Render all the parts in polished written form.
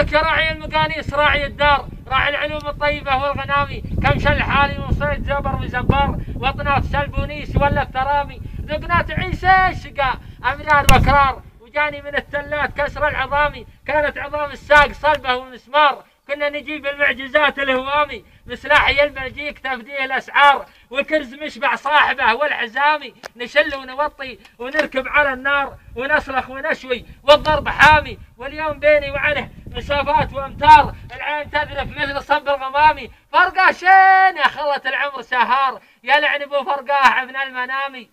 لك يا راعي المقانيس راعي الدار، راعي العلوم الطيبة والغنامي، كم شل حالي وصيد زبر وزبار، وطنات سلبونيس ولا الترامي، ذقنا تعيش الشقاء أمرار وكرار، وجاني من التلات كسر العظامي، كانت عظام الساق صلبة ومسمار، كنا نجيب المعجزات الهوامي، مسلاحي المجيك تفديه الأسعار، والكرز مشبع صاحبه والحزامي، نشل ونوطي ونركب على النار، ونصرخ ونشوي والضرب حامي، واليوم بيني وعنه مسافات وامتار، العين تذرف مثل صب الغمامي، فرقاه شين يا خلة العمر سهار، يا لعن ابو فرقاه عفن المنامي.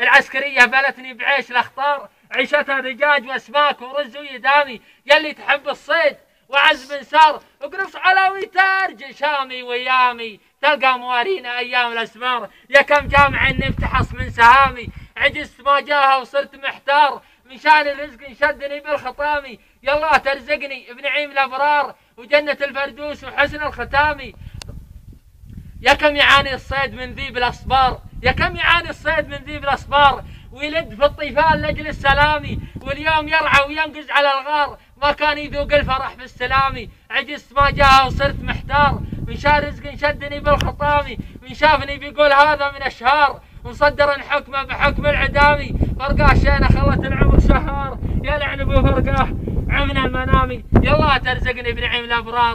العسكرية بلتني بعيش الاخطار، عيشتها دجاج واسماك ورز ويدامي، يلي تحب الصيد وعز بن سار، اقرص على ويتار شامي ويامي، تلقى موارينا ايام الاسمار، يا كم جامع نفتحص من سهامي، عجزت ما جاها وصرت محتار، من شان الرزق انشدني بالخطامي، يالله ترزقني بنعيم الابرار وجنة الفردوس وحسن الختامي. يا كم يعاني الصيد من ذيب الاصبار، يا كم يعاني الصيد من ذيب الاصبار، ويلد في الطيفان لاجل السلامي، واليوم يرعى وينقز على الغار، ما كان يذوق الفرح بالسلامي، عجزت ما جاء وصرت محتار، من شان رزق شدني بالخطامي، من شافني بيقول هذا من اشهار، ومصدر حكمه بحكم العدامي، فرقاه شينه خلت العمر شهار، يا لعن ابو فرقاه عمنا المنامي، يالله ترزقني بنعيم الابرار.